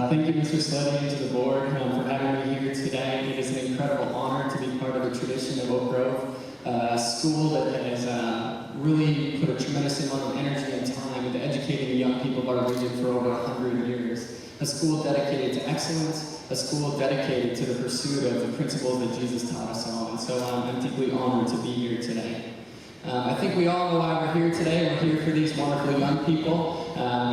Thank you, Mr. Sleddy, and to the board for having me here today. It is an incredible honor to be part of the tradition of Oak Grove, a school that has really put a tremendous amount of energy and time into educating the young people of our region for over 100 years. A school dedicated to excellence, a school dedicated to the pursuit of the principles that Jesus taught us all. And so I'm deeply honored to be here today. I think we all know why we're here today. We're here for these wonderful young people.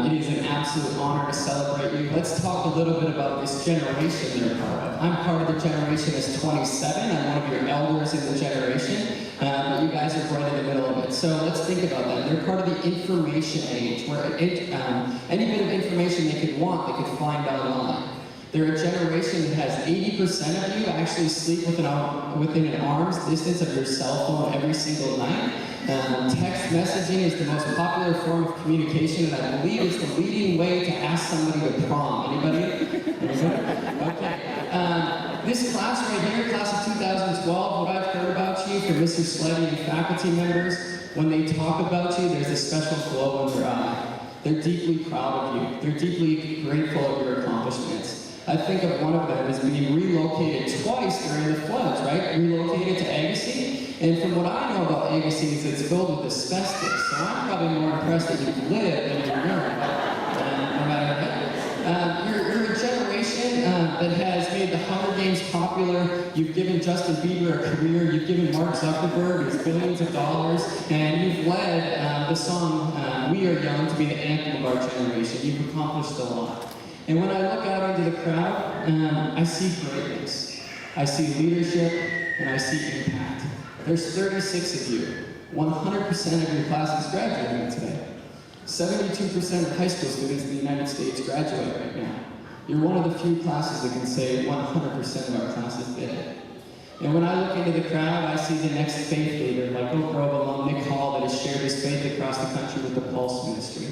It is an absolute honor to celebrate you. Let's talk a little bit about this generation they're part of. I'm part of the generation that's 27. I'm one of your elders in the generation. But you guys are right in the middle of it. So let's think about that. They're part of the information age, where any bit of information they could want, they could find online. They're a generation that has 80% of you actually sleep within an arm's distance of your cell phone every single night. Text messaging is the most popular form of communication, and I believe it's the leading way to ask somebody to prom. Anybody? Okay. This class right here, class of 2012, what I've heard about you from Mr. Sleddy and faculty members, when they talk about you, there's a special glow in their eye. They're deeply proud of you. They're deeply grateful of your accomplishments. I think of one of them as being relocated twice during the floods, right? Relocated to Agassiz. And from what I know about Agassiz, it's filled with asbestos. So I'm probably more impressed that you've lived than you've learned. No matter what. You're a generation that has made the Hunger Games popular. You've given Justin Bieber a career. You've given Mark Zuckerberg his billions of dollars. And you've led the song, We Are Young, to be the anthem of our generation. You've accomplished a lot. And when I look out into the crowd, I see greatness. I see leadership, and I see impact. There's 36 of you. 100% of your class is graduating today. 72% of high school students in the United States graduate right now. You're one of the few classes that can say 100% of our classes did it. And when I look into the crowd, I see the next faith leader, like Oak Grove alum Nick Hall, that has shared his faith across the country with the Pulse Ministry.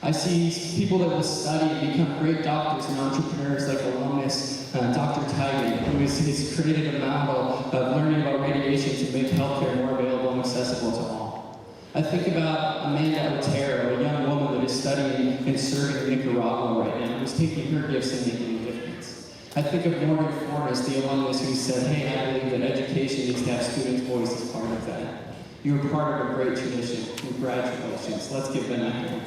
I see people that will study and become great doctors and entrepreneurs like alumnus Dr. Tehven, who has created a model of learning about radiation to make healthcare more available and accessible to all. I think about Amanda Otero, a young woman that is studying and serving in Nicaragua right now, who's taking her gifts and making a difference. I think of Morgan Forrest, the alumnus who said, hey, I believe that education needs to have students' voice as part of that. You are part of a great tradition. Congratulations. Let's give them a hand.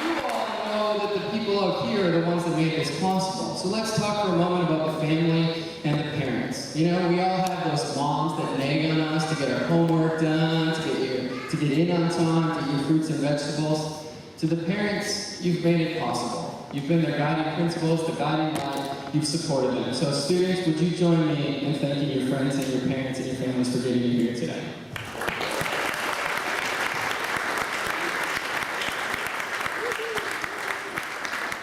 You all know that the people out here are the ones that made this possible. So let's talk for a moment about the family and the parents. You know, we all have those moms that nag on us to get our homework done, to get in on time, to eat fruits and vegetables. To the parents, you've made it possible. You've been their guiding principles, the guiding light. You've supported them. So students, would you join me in thanking your friends and your parents and your families for getting you here today?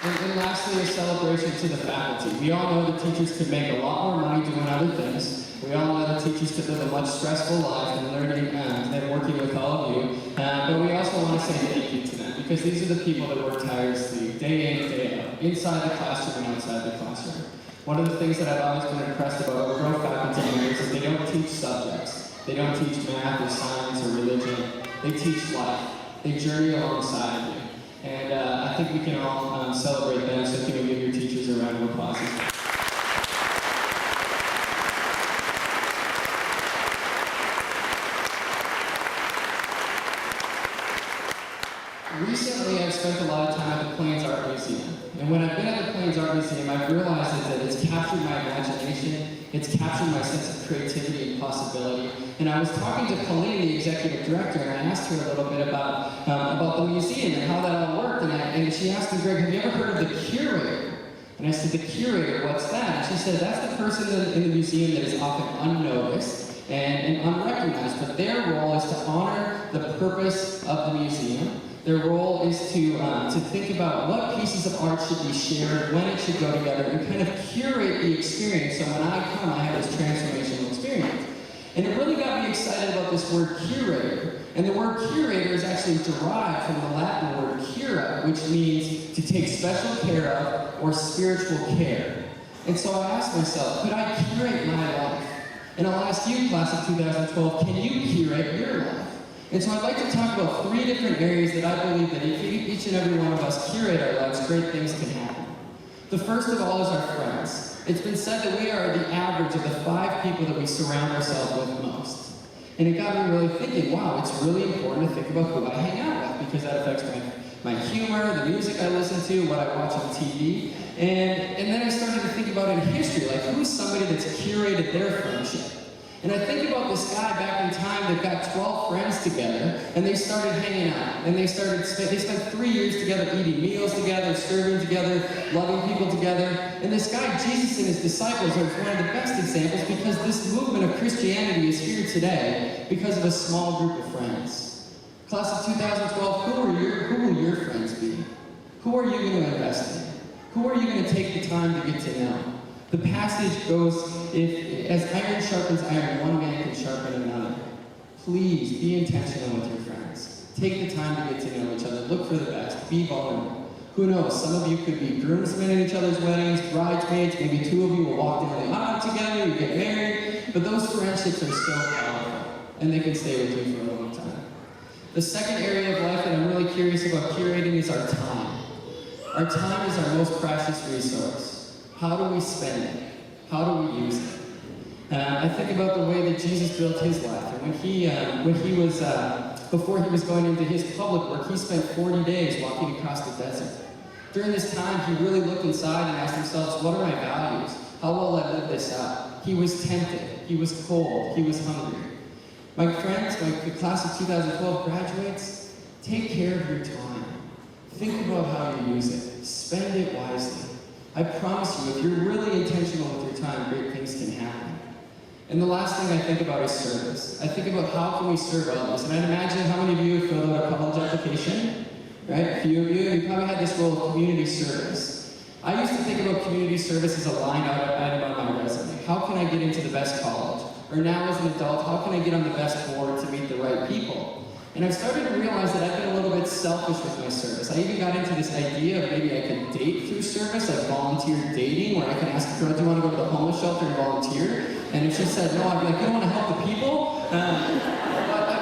And lastly, a celebration to the faculty. We all know that teachers could make a lot more money doing other things. We all know that teachers could live a much stressful life than learning than working with all of you. But we also want to say thank you to them, because these are the people that work tirelessly, day in, day out, inside the classroom and outside the classroom. One of the things that I've always been impressed about Oak Grove faculty members is they don't teach subjects. They don't teach math or science or religion. They teach life. They journey alongside you. And I think we can all celebrate them, so can you give your teachers a round of applause? Recently, I've spent a lot of time at the Plains Art Museum. And when I've been at the Plains Art Museum, I've realized that it's captured my imagination, it's captured my sense of creativity and possibility. And I was talking to Pauline, the executive director, and I asked her a little bit about the museum and how that all worked. And she asked me, Greg, have you ever heard of the curator? And I said, the curator, what's that? And she said, that's the person in the museum that is often unnoticed and unrecognized, but their role is to honor the purpose of the museum. Their role is to think about what pieces of art should be shared, when it should go together, and kind of curate the experience. So when I come, I have this transformational experience. And it really got me excited about this word curator. And the word curator is actually derived from the Latin word cura, which means to take special care of or spiritual care. And so I asked myself, could I curate my life? And I'll ask you, class of 2012, can you curate your life? And so I'd like to talk about 3 different areas that I believe that if each and every one of us curate our lives, great things can happen. The first of all is our friends. It's been said that we are the average of the 5 people that we surround ourselves with most. And it got me really thinking, wow, it's really important to think about who I hang out with, because that affects my humor, the music I listen to, what I watch on TV. And then I started to think about in history, like who's somebody that's curated their friendship? And I think about this guy back in time that got 12 friends together, and they started hanging out. And they spent 3 years together, eating meals together, serving together, loving people together. And this guy, Jesus and his disciples, are one of the best examples, because this movement of Christianity is here today because of a small group of friends. Class of 2012, who will your friends be? Who are you going to invest in? Who are you going to take the time to get to know? The passage goes, as iron sharpens iron, one man can sharpen another. Please be intentional with your friends. Take the time to get to know each other. Look for the best. Be vulnerable. Who knows? Some of you could be groomsmen at each other's weddings, bridesmaids. Maybe 2 of you will walk down the aisle together, you get married. But those friendships are so powerful, and they can stay with you for a long time. The second area of life that I'm really curious about curating is our time. Our time is our most precious resource. How do we spend it? How do we use it? I think about the way that Jesus built his life. And before he was going into his public work, he spent 40 days walking across the desert. During this time, he really looked inside and asked himself, what are my values? How will I live this out? He was tempted. He was cold. He was hungry. My friends, the class of 2012 graduates, take care of your time. Think about how you use it. Spend it wisely. I promise you, if you're really intentional with your time, great things can happen. And the last thing I think about is service. I think about how can we serve others. And I'd imagine how many of you have filled out a college application, right? A few of you probably had this role of community service. I used to think about community service as a line item on my resume. How can I get into the best college? Or now as an adult, how can I get on the best board to meet the right people? And I've started to realize that I've been a little bit selfish with my service. I even got into this idea of maybe I could date through service, like volunteer dating, where I can ask a girl, do you want to go to the homeless shelter and volunteer? And if she said no, I'd be like, you don't want to help the people? But I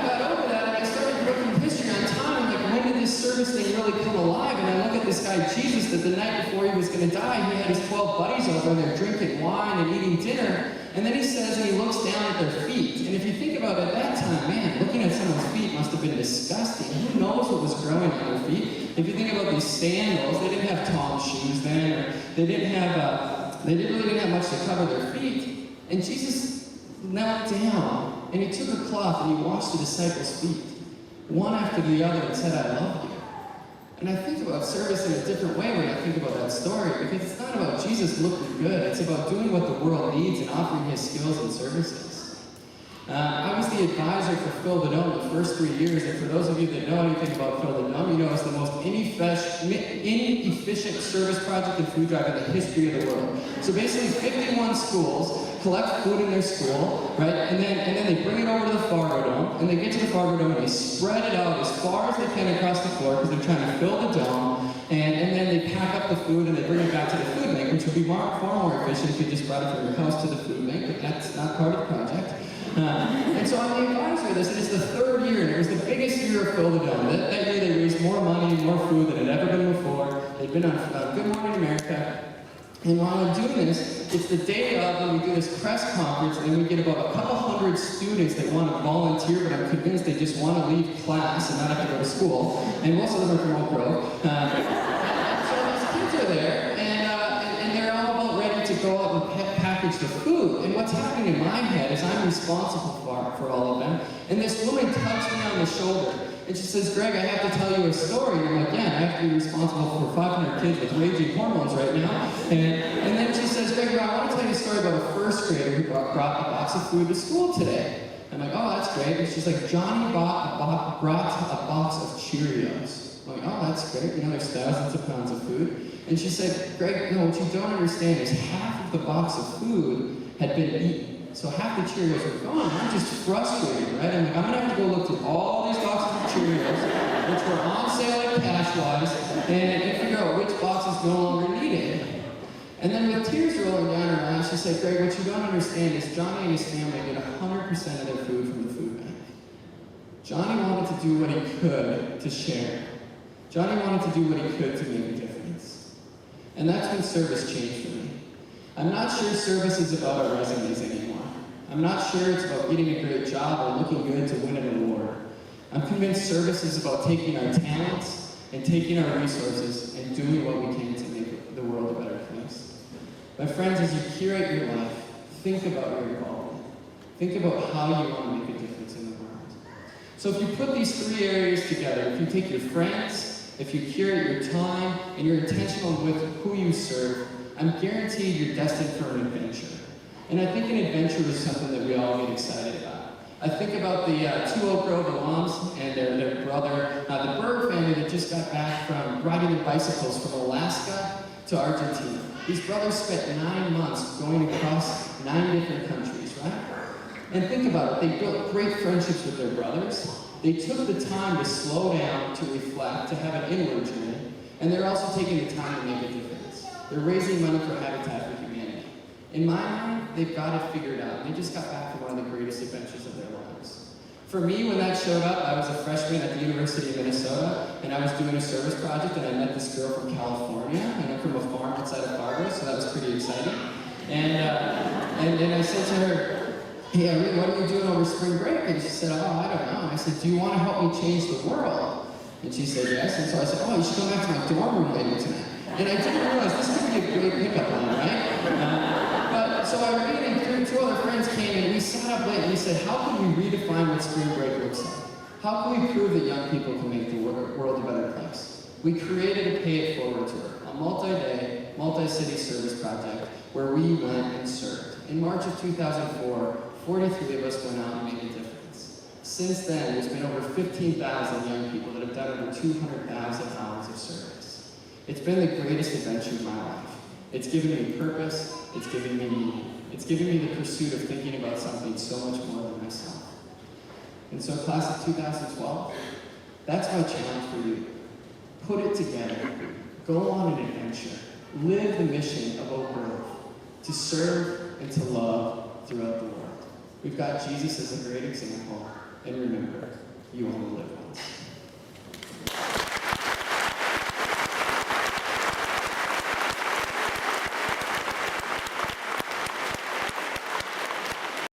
got over that, and I started looking at history on time, and like, when did this service thing really come alive? And I look at this guy, Jesus, that the night before he was going to die, he had his 12 buddies over, and they're drinking wine and eating dinner. And then he says, and he looks down at their feet. And if you think about it, at that time, man, looking at someone's feet must have been disgusting. Who knows what was growing on their feet? If you think about these sandals, they didn't have tall shoes then, or they really didn't have much to cover their feet. And Jesus knelt down, and he took a cloth and he washed the disciples' feet, one after the other, and said, I love you. And I think about service in a different way when I think about that story, because it's not about Jesus looking good. It's about doing what the world needs and offering his skills and services. I was the advisor for Fill the Dome the first 3 years, and for those of you that know anything about Fill the Dome, you know it's the most inefficient service project and food drive in the history of the world. So basically 51 schools collect food in their school, right? And then they bring it over to the Fargo Dome, and they get to the Fargo Dome and they spread it out as far as they can across the floor because they're trying to fill the dome, and then they pack up the food and they bring it back to the food bank, which would be far more efficient if you just brought it from your house to the food bank, but that's not part of the project. And so I'm the advisor of this, and it's the 3rd year, and it was the biggest year of Fill the Dome. That year they raised more money and more food than had ever been before. They'd been on Good Morning America. And while I'm doing this, it's the day of when we do this press conference, and then we get about a couple hundred students that want to volunteer, but I'm convinced they just want to leave class and not have to go to school. And most of them are from Oak Grove. So these kids are there, and they're all about ready to go out and package the food. And what's happening in my head is I'm responsible for all of them. And this woman touched me on the shoulder. And she says, Greg, I have to tell you a story. And I'm like, yeah, I have to be responsible for 500 kids with raging hormones right now. And then she says, Greg, I want to tell you a story about a first grader who brought a box of food to school today. I'm like, oh, that's great. And she's like, Johnny brought a box of Cheerios. I'm like, oh, that's great. You know, there's thousands of pounds of food. And she said, Greg, no, what you don't understand is half of the box of food had been eaten. So half the Cheerios were gone. I'm just frustrated, right? I'm like, I'm going to have to go look through all these boxes of Cheerios, which were on sale at Cash-Wise, and figure out which boxes no longer needed. And then with tears rolling down her eyes, she said, Greg, what you don't understand is Johnny and his family get 100% of their food from the food bank. Johnny wanted to do what he could to share. Johnny wanted to do what he could to make a difference. And that's when service changed for me. I'm not sure service is about our resumes anymore. I'm not sure it's about getting a great job or looking good to win an award. I'm convinced service is about taking our talents and taking our resources and doing what we can to make the world a better place. My friends, as you curate your life, think about your involvement. Think about how you want to make a difference in the world. So if you put these three areas together, if you take your friends, if you curate your time, and you're intentional with who you serve, I'm guaranteed you're destined for an adventure. And I think an adventure is something that we all get excited about. I think about the two Oak Grove alums and their brother, the Berg family that just got back from riding their bicycles from Alaska to Argentina. These brothers spent 9 months going across 9 different countries, right? And think about it, they built great friendships with their brothers. They took the time to slow down, to reflect, to have an inward journey, and they're also taking the time to make a difference. They're raising money for Habitat for Humanity. In my mind, they've got it figured out. They just got back from one of the greatest adventures of their lives. For me, when that showed up, I was a freshman at the University of Minnesota, and I was doing a service project, and I met this girl from California, and I'm from a farm outside of Fargo, so that was pretty exciting. And I said to her, "Hey, Irene, what are you doing over spring break?" And she said, "Oh, I don't know." And I said, "Do you want to help me change the world?" And she said, "Yes." And so I said, "Oh, you should come back to my dorm room later tonight." And I didn't realize this could be a great pickup line, right? But so Irene and two other friends came and we sat up late and we said, how can we redefine what spring break looks like? How can we prove that young people can make the world a better place? We created a Pay It Forward tour, a multi-day, multi-city service project where we went and served. In March of 2004, 43 of us went out and made a difference. Since then, there's been over 15,000 young people that have done over 200,000 hours of service. It's been the greatest adventure of my life. It's given me purpose, it's given me meaning. It's given me the pursuit of thinking about something so much more than myself. And so class of 2012, that's my challenge for you. Put it together. Go on an adventure. Live the mission of Oak Grove, to serve and to love throughout the world. We've got Jesus as a great example, and remember, you only live once.